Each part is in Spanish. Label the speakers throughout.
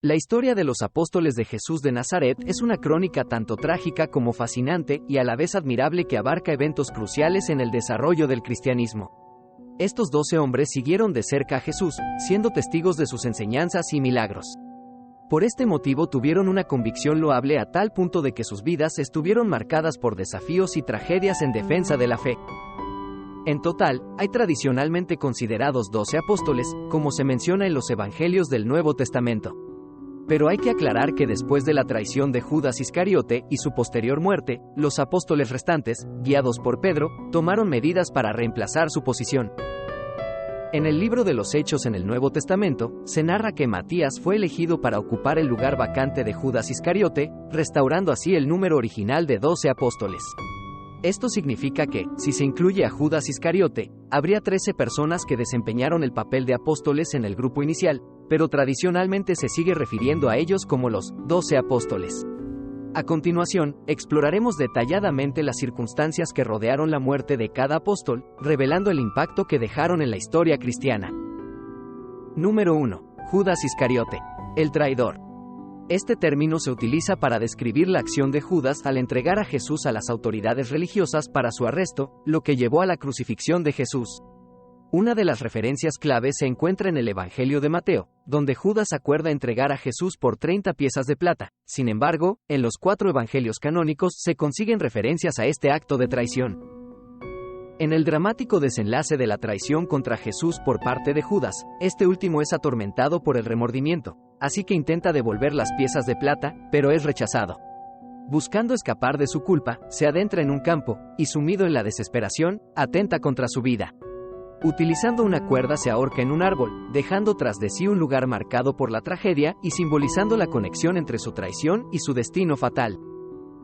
Speaker 1: La historia de los apóstoles de Jesús de Nazaret es una crónica tanto trágica como fascinante y a la vez admirable que abarca eventos cruciales en el desarrollo del cristianismo. Estos 12 hombres siguieron de cerca a Jesús, siendo testigos de sus enseñanzas y milagros. Por este motivo tuvieron una convicción loable a tal punto de que sus vidas estuvieron marcadas por desafíos y tragedias en defensa de la fe. En total, hay tradicionalmente considerados 12 apóstoles, como se menciona en los Evangelios del Nuevo Testamento. Pero hay que aclarar que después de la traición de Judas Iscariote y su posterior muerte, los apóstoles restantes, guiados por Pedro, tomaron medidas para reemplazar su posición. En el libro de los Hechos en el Nuevo Testamento, se narra que Matías fue elegido para ocupar el lugar vacante de Judas Iscariote, restaurando así el número original de 12 apóstoles. Esto significa que, si se incluye a Judas Iscariote, habría 13 personas que desempeñaron el papel de apóstoles en el grupo inicial, pero tradicionalmente se sigue refiriendo a ellos como los 12 apóstoles. A continuación, exploraremos detalladamente las circunstancias que rodearon la muerte de cada apóstol, revelando el impacto que dejaron en la historia cristiana. Número 1. Judas Iscariote. El traidor. Este término se utiliza para describir la acción de Judas al entregar a Jesús a las autoridades religiosas para su arresto, lo que llevó a la crucifixión de Jesús. Una de las referencias claves se encuentra en el Evangelio de Mateo, donde Judas acuerda entregar a Jesús por 30 piezas de plata. Sin embargo, en los 4 evangelios canónicos se consiguen referencias a este acto de traición. En el dramático desenlace de la traición contra Jesús por parte de Judas, este último es atormentado por el remordimiento, así que intenta devolver las piezas de plata, pero es rechazado. Buscando escapar de su culpa, se adentra en un campo, y sumido en la desesperación, atenta contra su vida. Utilizando una cuerda se ahorca en un árbol, dejando tras de sí un lugar marcado por la tragedia y simbolizando la conexión entre su traición y su destino fatal.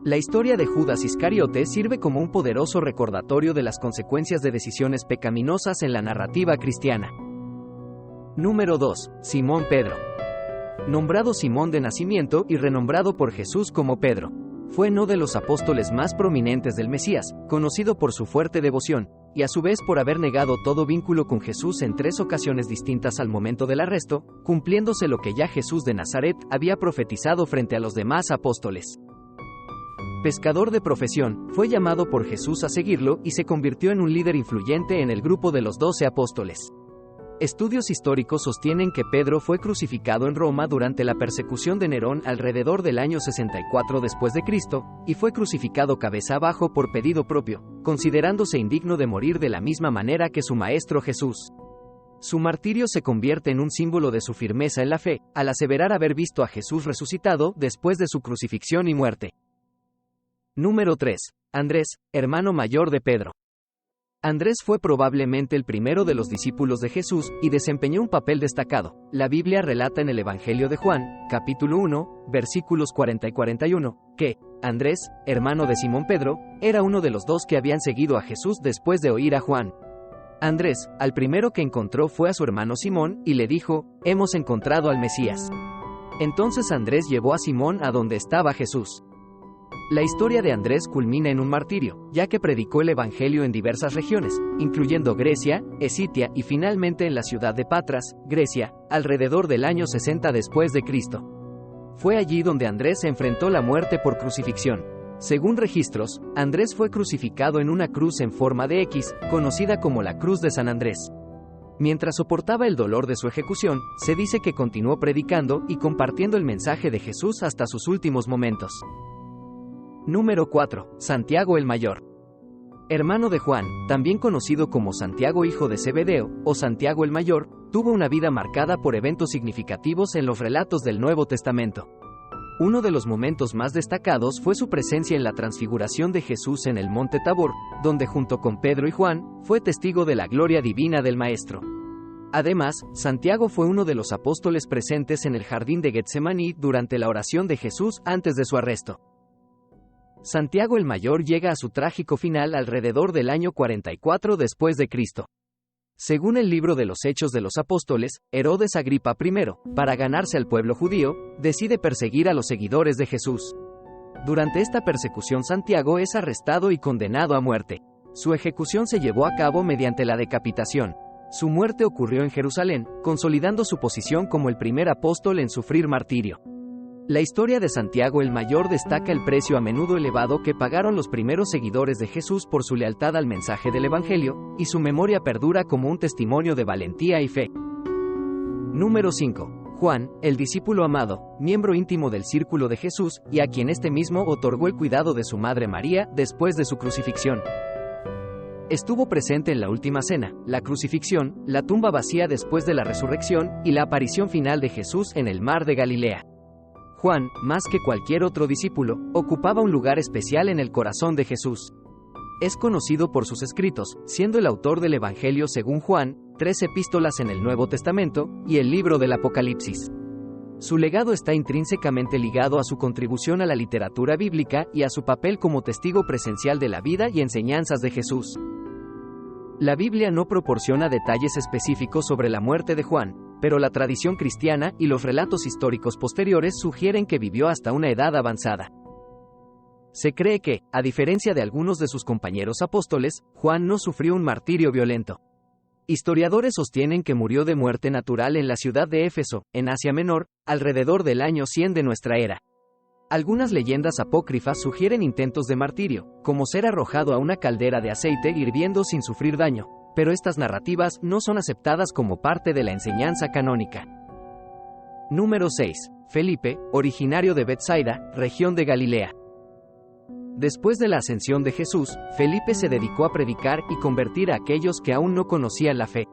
Speaker 1: La historia de Judas Iscariote sirve como un poderoso recordatorio de las consecuencias de decisiones pecaminosas en la narrativa cristiana. Número 2. Simón Pedro. Nombrado Simón de nacimiento y renombrado por Jesús como Pedro, fue uno de los apóstoles más prominentes del Mesías, conocido por su fuerte devoción, y a su vez por haber negado todo vínculo con Jesús en 3 ocasiones distintas al momento del arresto, cumpliéndose lo que ya Jesús de Nazaret había profetizado frente a los demás apóstoles. Pescador de profesión, fue llamado por Jesús a seguirlo y se convirtió en un líder influyente en el grupo de los 12 apóstoles. Estudios históricos sostienen que Pedro fue crucificado en Roma durante la persecución de Nerón alrededor del año 64 después de Cristo, y fue crucificado cabeza abajo por pedido propio, considerándose indigno de morir de la misma manera que su maestro Jesús. Su martirio se convierte en un símbolo de su firmeza en la fe, al aseverar haber visto a Jesús resucitado después de su crucifixión y muerte. Número 3. Andrés, hermano mayor de Pedro. Andrés fue probablemente el primero de los discípulos de Jesús y desempeñó un papel destacado. La Biblia relata en el Evangelio de Juan, capítulo 1, versículos 40 y 41, que Andrés, hermano de Simón Pedro, era uno de los 2 que habían seguido a Jesús después de oír a Juan. Andrés, al primero que encontró fue a su hermano Simón y le dijo: «Hemos encontrado al Mesías». Entonces Andrés llevó a Simón a donde estaba Jesús. La historia de Andrés culmina en un martirio, ya que predicó el Evangelio en diversas regiones, incluyendo Grecia, Escitia y finalmente en la ciudad de Patras, Grecia, alrededor del año 60 después de Cristo. Fue allí donde Andrés enfrentó la muerte por crucifixión. Según registros, Andrés fue crucificado en una cruz en forma de X, conocida como la Cruz de San Andrés. Mientras soportaba el dolor de su ejecución, se dice que continuó predicando y compartiendo el mensaje de Jesús hasta sus últimos momentos. Número 4. Santiago el Mayor. Hermano de Juan, también conocido como Santiago hijo de Zebedeo, o Santiago el Mayor, tuvo una vida marcada por eventos significativos en los relatos del Nuevo Testamento. Uno de los momentos más destacados fue su presencia en la transfiguración de Jesús en el Monte Tabor, donde junto con Pedro y Juan, fue testigo de la gloria divina del Maestro. Además, Santiago fue uno de los apóstoles presentes en el jardín de Getsemaní durante la oración de Jesús antes de su arresto. Santiago el Mayor llega a su trágico final alrededor del año 44 después de Cristo. Según el libro de los Hechos de los Apóstoles, Herodes Agripa I, para ganarse al pueblo judío, decide perseguir a los seguidores de Jesús. Durante esta persecución Santiago es arrestado y condenado a muerte. Su ejecución se llevó a cabo mediante la decapitación. Su muerte ocurrió en Jerusalén, consolidando su posición como el primer apóstol en sufrir martirio. La historia de Santiago el Mayor destaca el precio a menudo elevado que pagaron los primeros seguidores de Jesús por su lealtad al mensaje del Evangelio, y su memoria perdura como un testimonio de valentía y fe. Número 5. Juan, el discípulo amado, miembro íntimo del círculo de Jesús, y a quien este mismo otorgó el cuidado de su madre María después de su crucifixión. Estuvo presente en la última cena, la crucifixión, la tumba vacía después de la resurrección, y la aparición final de Jesús en el mar de Galilea. Juan, más que cualquier otro discípulo, ocupaba un lugar especial en el corazón de Jesús. Es conocido por sus escritos, siendo el autor del Evangelio según Juan, 3 epístolas en el Nuevo Testamento, y el libro del Apocalipsis. Su legado está intrínsecamente ligado a su contribución a la literatura bíblica y a su papel como testigo presencial de la vida y enseñanzas de Jesús. La Biblia no proporciona detalles específicos sobre la muerte de Juan, pero la tradición cristiana y los relatos históricos posteriores sugieren que vivió hasta una edad avanzada. Se cree que, a diferencia de algunos de sus compañeros apóstoles, Juan no sufrió un martirio violento. Historiadores sostienen que murió de muerte natural en la ciudad de Éfeso, en Asia Menor, alrededor del año 100 de nuestra era. Algunas leyendas apócrifas sugieren intentos de martirio, como ser arrojado a una caldera de aceite hirviendo sin sufrir daño, pero estas narrativas no son aceptadas como parte de la enseñanza canónica. Número 6. Felipe, originario de Betsaida, región de Galilea. Después de la ascensión de Jesús, Felipe se dedicó a predicar y convertir a aquellos que aún no conocían la fe.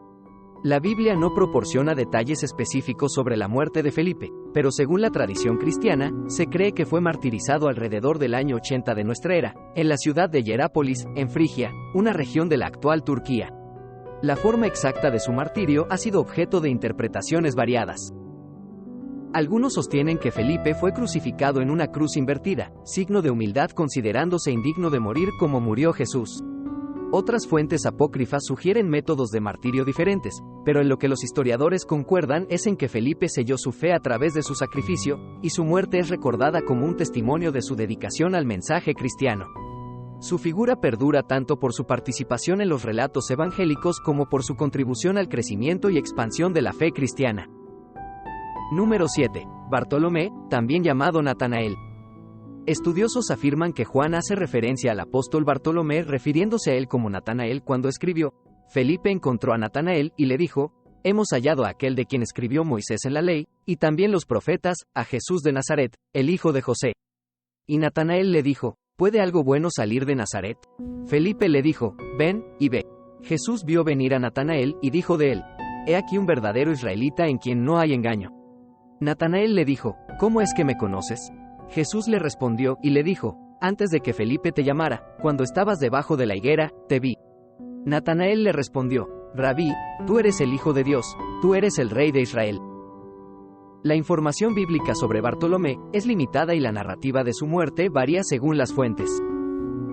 Speaker 1: La Biblia no proporciona detalles específicos sobre la muerte de Felipe, pero según la tradición cristiana, se cree que fue martirizado alrededor del año 80 de nuestra era, en la ciudad de Hierápolis, en Frigia, una región de la actual Turquía. La forma exacta de su martirio ha sido objeto de interpretaciones variadas. Algunos sostienen que Felipe fue crucificado en una cruz invertida, signo de humildad considerándose indigno de morir como murió Jesús. Otras fuentes apócrifas sugieren métodos de martirio diferentes, pero en lo que los historiadores concuerdan es en que Felipe selló su fe a través de su sacrificio, y su muerte es recordada como un testimonio de su dedicación al mensaje cristiano. Su figura perdura tanto por su participación en los relatos evangélicos como por su contribución al crecimiento y expansión de la fe cristiana. Número 7. Bartolomé, también llamado Natanael. Estudiosos afirman que Juan hace referencia al apóstol Bartolomé refiriéndose a él como Natanael cuando escribió: Felipe encontró a Natanael y le dijo: hemos hallado a aquel de quien escribió Moisés en la ley, y también los profetas, a Jesús de Nazaret, el hijo de José. Y Natanael le dijo: ¿puede algo bueno salir de Nazaret? Felipe le dijo: ven, y ve. Jesús vio venir a Natanael y dijo de él: he aquí un verdadero israelita en quien no hay engaño. Natanael le dijo: ¿cómo es que me conoces? Jesús le respondió y le dijo: antes de que Felipe te llamara, cuando estabas debajo de la higuera, te vi. Natanael le respondió: Rabí, tú eres el Hijo de Dios, tú eres el Rey de Israel. La información bíblica sobre Bartolomé es limitada y la narrativa de su muerte varía según las fuentes.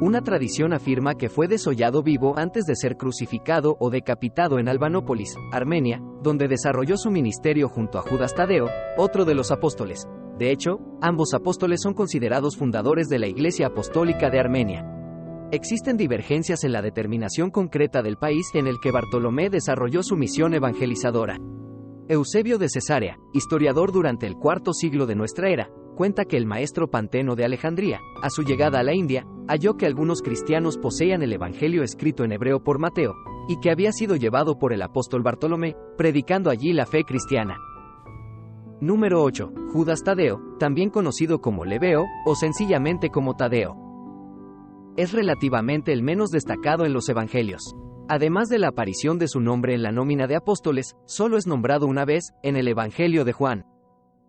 Speaker 1: Una tradición afirma que fue desollado vivo antes de ser crucificado o decapitado en Albanópolis, Armenia, donde desarrolló su ministerio junto a Judas Tadeo, otro de los apóstoles. De hecho, ambos apóstoles son considerados fundadores de la Iglesia Apostólica de Armenia. Existen divergencias en la determinación concreta del país en el que Bartolomé desarrolló su misión evangelizadora. Eusebio de Cesarea, historiador durante el IV siglo de nuestra era, cuenta que el maestro Panteno de Alejandría, a su llegada a la India, halló que algunos cristianos poseían el Evangelio escrito en hebreo por Mateo, y que había sido llevado por el apóstol Bartolomé, predicando allí la fe cristiana. Número 8. Judas Tadeo, también conocido como Lebeo, o sencillamente como Tadeo. Es relativamente el menos destacado en los evangelios. Además de la aparición de su nombre en la nómina de apóstoles, solo es nombrado una vez, en el Evangelio de Juan.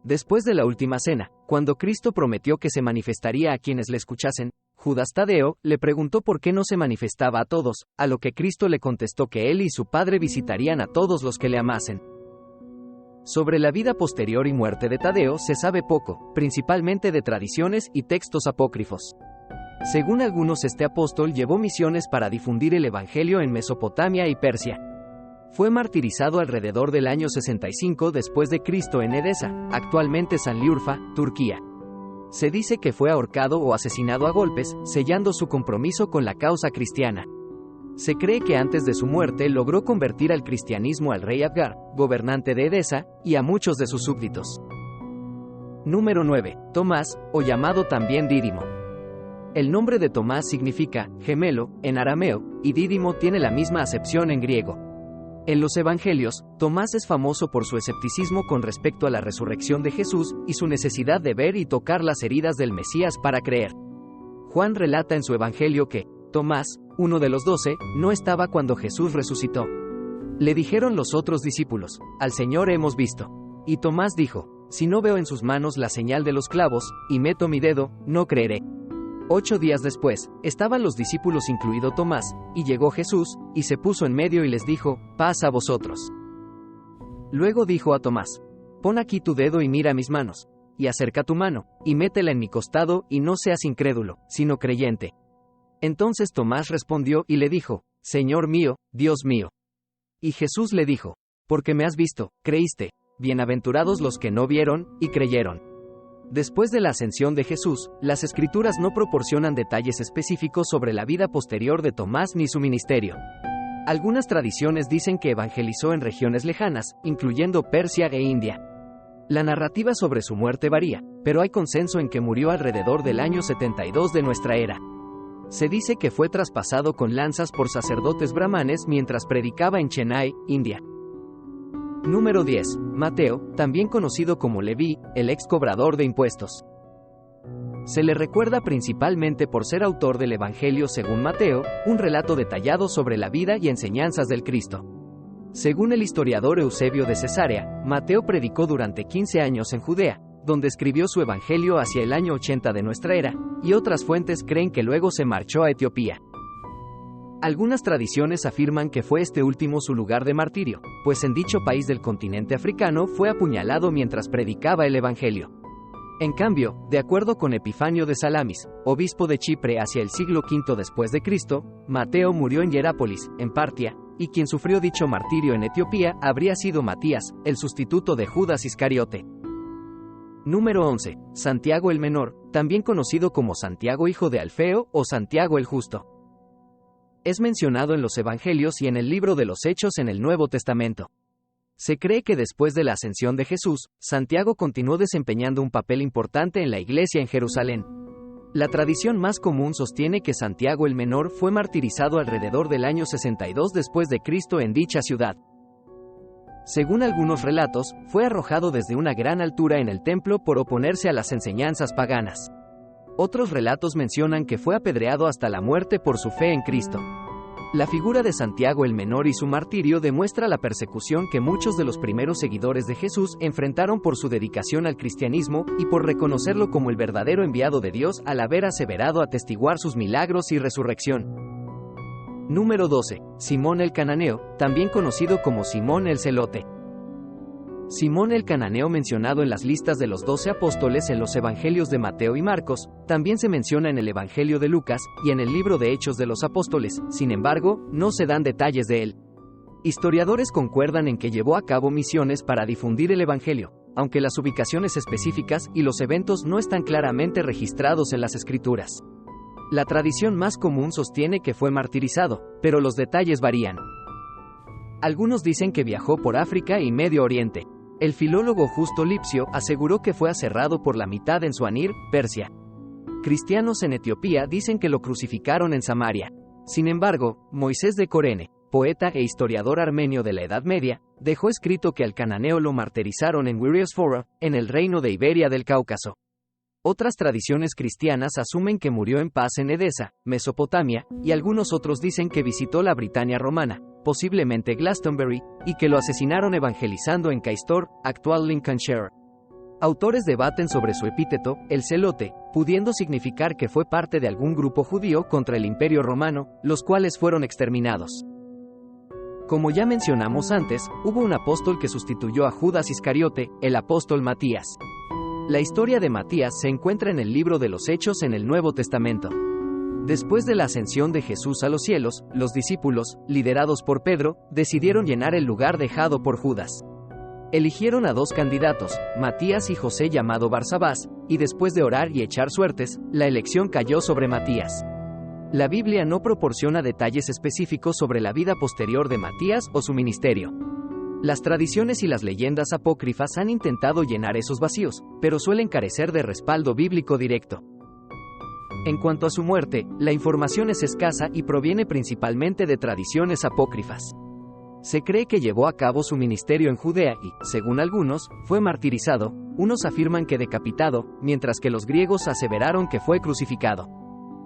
Speaker 1: Después de la última cena, cuando Cristo prometió que se manifestaría a quienes le escuchasen, Judas Tadeo le preguntó por qué no se manifestaba a todos, a lo que Cristo le contestó que él y su Padre visitarían a todos los que le amasen. Sobre la vida posterior y muerte de Tadeo se sabe poco, principalmente de tradiciones y textos apócrifos. Según algunos, este apóstol llevó misiones para difundir el Evangelio en Mesopotamia y Persia. Fue martirizado alrededor del año 65 después de Cristo en Edesa, actualmente Sanliurfa, Turquía. Se dice que fue ahorcado o asesinado a golpes, sellando su compromiso con la causa cristiana. Se cree que antes de su muerte logró convertir al cristianismo al rey Abgar, gobernante de Edesa, y a muchos de sus súbditos. Número 9. Tomás, o llamado también Dídimo. El nombre de Tomás significa gemelo en arameo, y Dídimo tiene la misma acepción en griego. En los evangelios, Tomás es famoso por su escepticismo con respecto a la resurrección de Jesús y su necesidad de ver y tocar las heridas del Mesías para creer. Juan relata en su evangelio que Tomás, uno de los 12, no estaba cuando Jesús resucitó. Le dijeron los otros discípulos: «Al Señor hemos visto». Y Tomás dijo: «Si no veo en sus manos la señal de los clavos, y meto mi dedo, no creeré». 8 días después, estaban los discípulos incluido Tomás, y llegó Jesús, y se puso en medio y les dijo: «Paz a vosotros». Luego dijo a Tomás: «Pon aquí tu dedo y mira mis manos, y acerca tu mano, y métela en mi costado, y no seas incrédulo, sino creyente». Entonces Tomás respondió y le dijo: «Señor mío, Dios mío». Y Jesús le dijo: «Porque me has visto, creíste. Bienaventurados los que no vieron, y creyeron». Después de la ascensión de Jesús, las Escrituras no proporcionan detalles específicos sobre la vida posterior de Tomás ni su ministerio. Algunas tradiciones dicen que evangelizó en regiones lejanas, incluyendo Persia e India. La narrativa sobre su muerte varía, pero hay consenso en que murió alrededor del año 72 de nuestra era. Se dice que fue traspasado con lanzas por sacerdotes brahmanes mientras predicaba en Chennai, India. Número 10. Mateo, también conocido como Leví, el ex cobrador de impuestos. Se le recuerda principalmente por ser autor del Evangelio según Mateo, un relato detallado sobre la vida y enseñanzas del Cristo. Según el historiador Eusebio de Cesarea, Mateo predicó durante 15 años en Judea, donde escribió su Evangelio hacia el año 80 de nuestra era, y otras fuentes creen que luego se marchó a Etiopía. Algunas tradiciones afirman que fue este último su lugar de martirio, pues en dicho país del continente africano fue apuñalado mientras predicaba el Evangelio. En cambio, de acuerdo con Epifanio de Salamis, obispo de Chipre hacia el siglo V después de Cristo, Mateo murió en Hierápolis, en Partia, y quien sufrió dicho martirio en Etiopía habría sido Matías, el sustituto de Judas Iscariote. Número 11. Santiago el Menor, también conocido como Santiago hijo de Alfeo o Santiago el Justo. Es mencionado en los Evangelios y en el libro de los Hechos en el Nuevo Testamento. Se cree que después de la ascensión de Jesús, Santiago continuó desempeñando un papel importante en la iglesia en Jerusalén. La tradición más común sostiene que Santiago el Menor fue martirizado alrededor del año 62 después de Cristo en dicha ciudad. Según algunos relatos, fue arrojado desde una gran altura en el templo por oponerse a las enseñanzas paganas. Otros relatos mencionan que fue apedreado hasta la muerte por su fe en Cristo. La figura de Santiago el Menor y su martirio demuestra la persecución que muchos de los primeros seguidores de Jesús enfrentaron por su dedicación al cristianismo y por reconocerlo como el verdadero enviado de Dios al haber aseverado atestiguar sus milagros y resurrección. Número 12. Simón el Cananeo, también conocido como Simón el Celote. Simón el Cananeo, mencionado en las listas de los 12 apóstoles en los Evangelios de Mateo y Marcos, también se menciona en el Evangelio de Lucas y en el libro de Hechos de los Apóstoles. Sin embargo, no se dan detalles de él. Historiadores concuerdan en que llevó a cabo misiones para difundir el Evangelio, aunque las ubicaciones específicas y los eventos no están claramente registrados en las Escrituras. La tradición más común sostiene que fue martirizado, pero los detalles varían. Algunos dicen que viajó por África y Medio Oriente. El filólogo Justo Lipsio aseguró que fue aserrado por la mitad en Suanir, Persia. Cristianos en Etiopía dicen que lo crucificaron en Samaria. Sin embargo, Moisés de Corene, poeta e historiador armenio de la Edad Media, dejó escrito que al cananeo lo martirizaron en Wiriosfora, en el reino de Iberia del Cáucaso. Otras tradiciones cristianas asumen que murió en paz en Edesa, Mesopotamia, y algunos otros dicen que visitó la Britania romana, posiblemente Glastonbury, y que lo asesinaron evangelizando en Caistor, actual Lincolnshire. Autores debaten sobre su epíteto, el celote, pudiendo significar que fue parte de algún grupo judío contra el Imperio Romano, los cuales fueron exterminados. Como ya mencionamos antes, hubo un apóstol que sustituyó a Judas Iscariote, el apóstol Matías. La historia de Matías se encuentra en el libro de los Hechos en el Nuevo Testamento. Después de la ascensión de Jesús a los cielos, los discípulos, liderados por Pedro, decidieron llenar el lugar dejado por Judas. Eligieron a 2 candidatos, Matías y José llamado Barsabás, y después de orar y echar suertes, la elección cayó sobre Matías. La Biblia no proporciona detalles específicos sobre la vida posterior de Matías o su ministerio. Las tradiciones y las leyendas apócrifas han intentado llenar esos vacíos, pero suelen carecer de respaldo bíblico directo. En cuanto a su muerte, la información es escasa y proviene principalmente de tradiciones apócrifas. Se cree que llevó a cabo su ministerio en Judea y, según algunos, fue martirizado, unos afirman que decapitado, mientras que los griegos aseveraron que fue crucificado.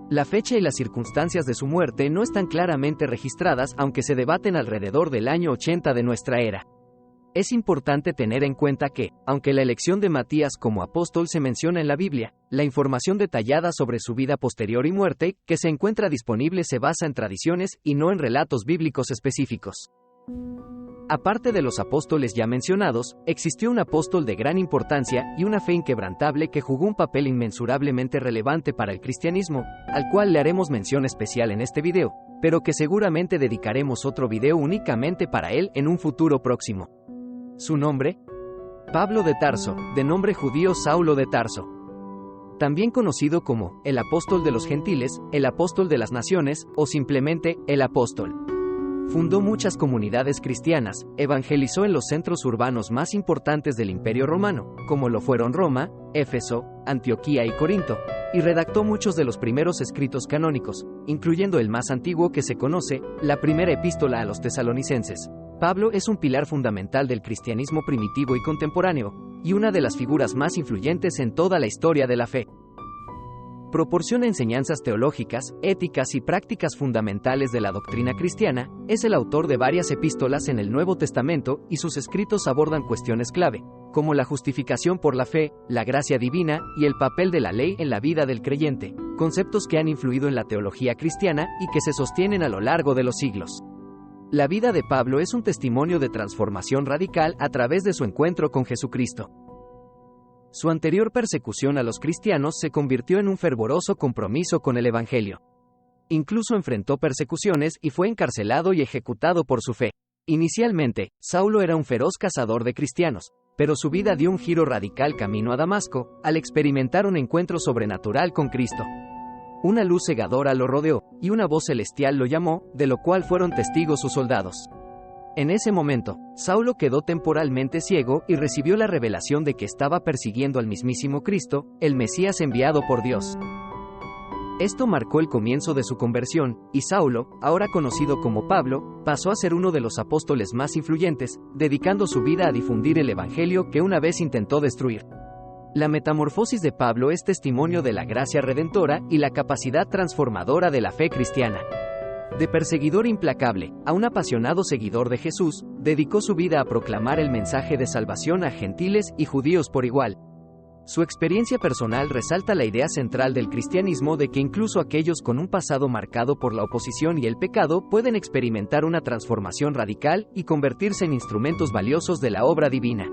Speaker 1: La fecha y las circunstancias de su muerte no están claramente registradas, aunque se debaten alrededor del año 80 de nuestra era. Es importante tener en cuenta que, aunque la elección de Matías como apóstol se menciona en la Biblia, la información detallada sobre su vida posterior y muerte, que se encuentra disponible, se basa en tradiciones y no en relatos bíblicos específicos. Aparte de los apóstoles ya mencionados, existió un apóstol de gran importancia y una fe inquebrantable que jugó un papel inmensurablemente relevante para el cristianismo, al cual le haremos mención especial en este video, pero que seguramente dedicaremos otro video únicamente para él en un futuro próximo. ¿Su nombre? Pablo de Tarso, de nombre judío Saulo de Tarso. También conocido como el apóstol de los gentiles, el apóstol de las naciones, o simplemente el apóstol. Fundó muchas comunidades cristianas, evangelizó en los centros urbanos más importantes del Imperio Romano, como lo fueron Roma, Éfeso, Antioquía y Corinto, y redactó muchos de los primeros escritos canónicos, incluyendo el más antiguo que se conoce, la primera epístola a los tesalonicenses. Pablo es un pilar fundamental del cristianismo primitivo y contemporáneo, y una de las figuras más influyentes en toda la historia de la fe. Proporciona enseñanzas teológicas, éticas y prácticas fundamentales de la doctrina cristiana, es el autor de varias epístolas en el Nuevo Testamento y sus escritos abordan cuestiones clave, como la justificación por la fe, la gracia divina y el papel de la ley en la vida del creyente, conceptos que han influido en la teología cristiana y que se sostienen a lo largo de los siglos. La vida de Pablo es un testimonio de transformación radical a través de su encuentro con Jesucristo. Su anterior persecución a los cristianos se convirtió en un fervoroso compromiso con el Evangelio. Incluso enfrentó persecuciones y fue encarcelado y ejecutado por su fe. Inicialmente, Saulo era un feroz cazador de cristianos, pero su vida dio un giro radical camino a Damasco, al experimentar un encuentro sobrenatural con Cristo. Una luz cegadora lo rodeó, y una voz celestial lo llamó, de lo cual fueron testigos sus soldados. En ese momento, Saulo quedó temporalmente ciego y recibió la revelación de que estaba persiguiendo al mismísimo Cristo, el Mesías enviado por Dios. Esto marcó el comienzo de su conversión, y Saulo, ahora conocido como Pablo, pasó a ser uno de los apóstoles más influyentes, dedicando su vida a difundir el Evangelio que una vez intentó destruir. La metamorfosis de Pablo es testimonio de la gracia redentora y la capacidad transformadora de la fe cristiana. De perseguidor implacable a un apasionado seguidor de Jesús, dedicó su vida a proclamar el mensaje de salvación a gentiles y judíos por igual. Su experiencia personal resalta la idea central del cristianismo de que incluso aquellos con un pasado marcado por la oposición y el pecado pueden experimentar una transformación radical y convertirse en instrumentos valiosos de la obra divina.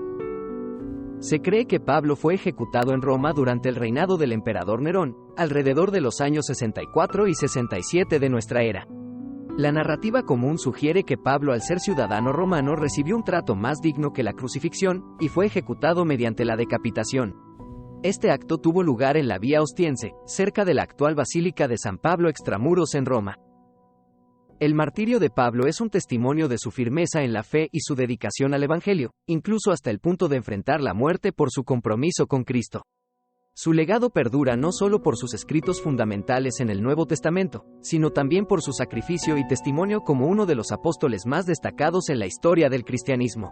Speaker 1: Se cree que Pablo fue ejecutado en Roma durante el reinado del emperador Nerón, alrededor de los años 64 y 67 de nuestra era. La narrativa común sugiere que Pablo, al ser ciudadano romano, recibió un trato más digno que la crucifixión, y fue ejecutado mediante la decapitación. Este acto tuvo lugar en la Vía Ostiense, cerca de la actual Basílica de San Pablo extramuros en Roma. El martirio de Pablo es un testimonio de su firmeza en la fe y su dedicación al Evangelio, incluso hasta el punto de enfrentar la muerte por su compromiso con Cristo. Su legado perdura no solo por sus escritos fundamentales en el Nuevo Testamento, sino también por su sacrificio y testimonio como uno de los apóstoles más destacados en la historia del cristianismo.